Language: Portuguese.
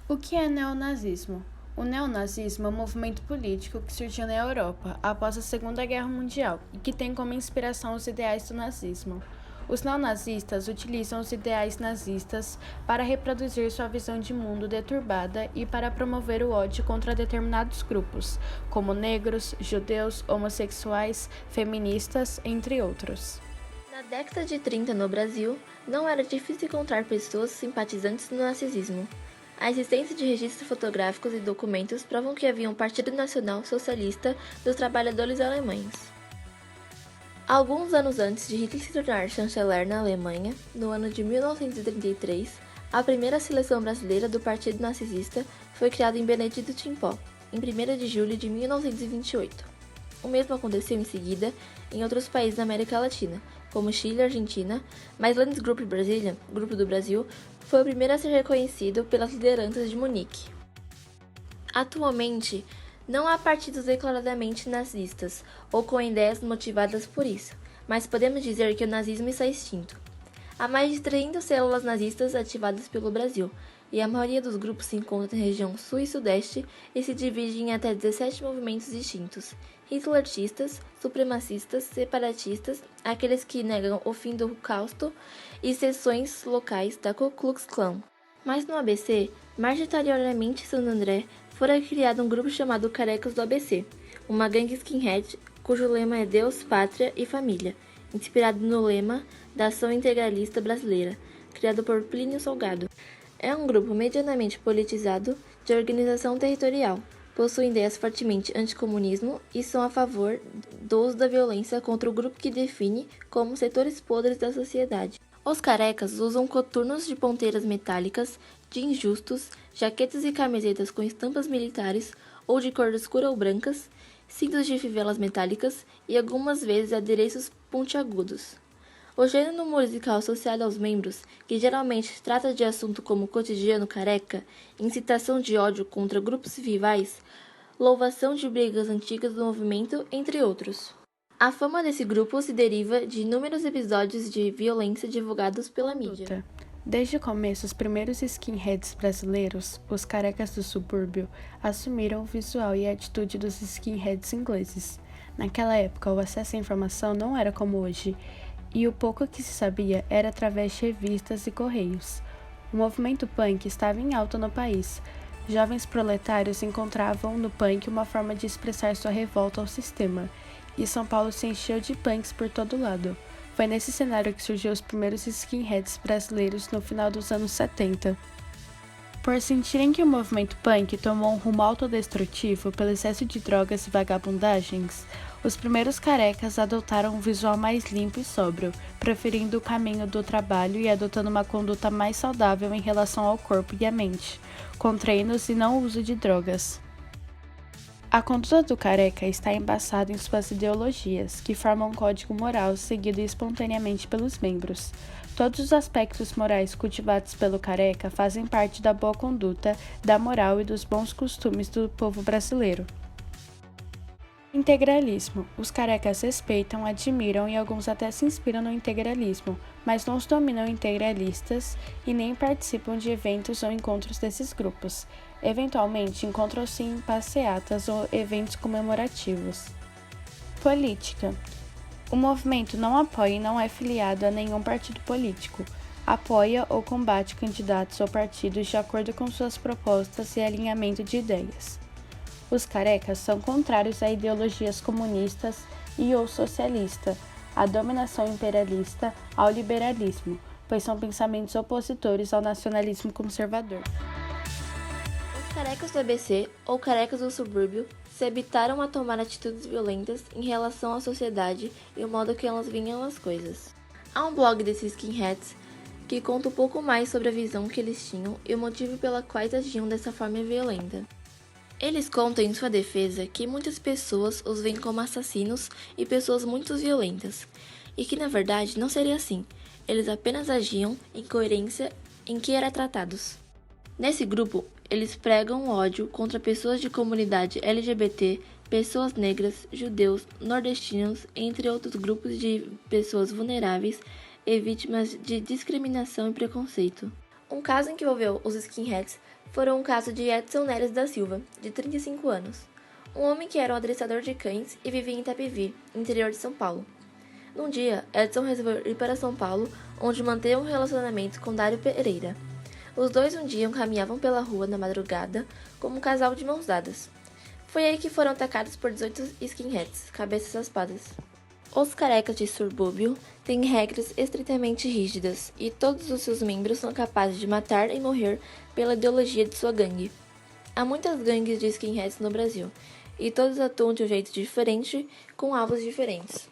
O que é neonazismo? O neonazismo é um movimento político que surgiu na Europa após a Segunda Guerra Mundial e que tem como inspiração os ideais do nazismo. Os neonazistas utilizam os ideais nazistas para reproduzir sua visão de mundo deturbada e para promover o ódio contra determinados grupos, como negros, judeus, homossexuais, feministas, entre outros. Na década de 30 no Brasil, não era difícil encontrar pessoas simpatizantes do nazismo. A existência de registros fotográficos e documentos provam que havia um Partido Nacional Socialista dos Trabalhadores Alemães. Alguns anos antes de Hitler se tornar chanceler na Alemanha, no ano de 1933, a primeira seleção brasileira do Partido Nazista foi criada em Benedito Timpó, em 1º de julho de 1928. O mesmo aconteceu em seguida em outros países da América Latina, como Chile e Argentina, mas Landsgruppe Brasília, Grupo do Brasil, foi o primeiro a ser reconhecido pelas lideranças de Munique. Atualmente, não há partidos declaradamente nazistas ou com ideias motivadas por isso, mas podemos dizer que o nazismo está extinto. Há mais de 300 células nazistas ativadas pelo Brasil, e a maioria dos grupos se encontra na região sul e sudeste e se divide em até 17 movimentos distintos: hitlertistas, supremacistas, separatistas, aqueles que negam o fim do Holocausto e seções locais da Ku Klux Klan. Mas no ABC, majoritariamente em Santo André, fora criado um grupo chamado Carecas do ABC, uma gangue skinhead cujo lema é Deus, Pátria e Família, inspirado no lema da Ação Integralista Brasileira, criado por Plínio Salgado. É um grupo medianamente politizado de organização territorial, possuem ideias fortemente anticomunismo e são a favor do uso da violência contra o grupo que define como setores podres da sociedade. Os carecas usam coturnos de ponteiras metálicas, de injustos, jaquetas e camisetas com estampas militares ou de cor escura ou brancas, cintos de fivelas metálicas e algumas vezes adereços pontiagudos. O gênero musical associado aos membros, que geralmente trata de assunto como cotidiano careca, incitação de ódio contra grupos rivais, louvação de brigas antigas do movimento, entre outros. A fama desse grupo se deriva de inúmeros episódios de violência divulgados pela mídia. Desde o começo, os primeiros skinheads brasileiros, os carecas do subúrbio, assumiram o visual e a atitude dos skinheads ingleses. Naquela época, o acesso à informação não era como hoje, e o pouco que se sabia era através de revistas e correios. O movimento punk estava em alta no país. Jovens proletários encontravam no punk uma forma de expressar sua revolta ao sistema, e São Paulo se encheu de punks por todo lado. Foi nesse cenário que surgiu os primeiros skinheads brasileiros no final dos anos 70. Por sentirem que o movimento punk tomou um rumo autodestrutivo pelo excesso de drogas e vagabundagens, os primeiros carecas adotaram um visual mais limpo e sóbrio, preferindo o caminho do trabalho e adotando uma conduta mais saudável em relação ao corpo e à mente, com treinos e não uso de drogas. A conduta do careca está embasada em suas ideologias, que formam um código moral seguido espontaneamente pelos membros. Todos os aspectos morais cultivados pelo careca fazem parte da boa conduta, da moral e dos bons costumes do povo brasileiro. Integralismo. Os carecas respeitam, admiram e alguns até se inspiram no integralismo, mas não os dominam integralistas e nem participam de eventos ou encontros desses grupos. Eventualmente, encontram-se em passeatas ou eventos comemorativos. Política. O movimento não apoia e não é filiado a nenhum partido político. Apoia ou combate candidatos ou partidos de acordo com suas propostas e alinhamento de ideias. Os carecas são contrários a ideologias comunistas e ou socialista, à dominação imperialista, ao liberalismo, pois são pensamentos opositores ao nacionalismo conservador. Os carecas do ABC, ou carecas do subúrbio, se habituaram a tomar atitudes violentas em relação à sociedade e o modo que elas vinham as coisas. Há um blog desses skinheads que conta um pouco mais sobre a visão que eles tinham e o motivo pela qual agiam dessa forma violenta. Eles contam em sua defesa que muitas pessoas os veem como assassinos e pessoas muito violentas, e que na verdade não seria assim, eles apenas agiam em coerência em que eram tratados. Nesse grupo, eles pregam ódio contra pessoas de comunidade LGBT, pessoas negras, judeus, nordestinos, entre outros grupos de pessoas vulneráveis e vítimas de discriminação e preconceito. Um caso em que envolveu os skinheads foram o caso de Edson Neres da Silva, de 35 anos, um homem que era um adestrador de cães e vivia em Itapevi, interior de São Paulo. Num dia, Edson resolveu ir para São Paulo, onde manteve um relacionamento com Dário Pereira. Os dois um dia caminhavam pela rua na madrugada como um casal de mãos dadas. Foi aí que foram atacados por 18 skinheads, cabeças raspadas. Os carecas de subúrbio têm regras estritamente rígidas e todos os seus membros são capazes de matar e morrer pela ideologia de sua gangue. Há muitas gangues de skinheads no Brasil e todos atuam de um jeito diferente com alvos diferentes.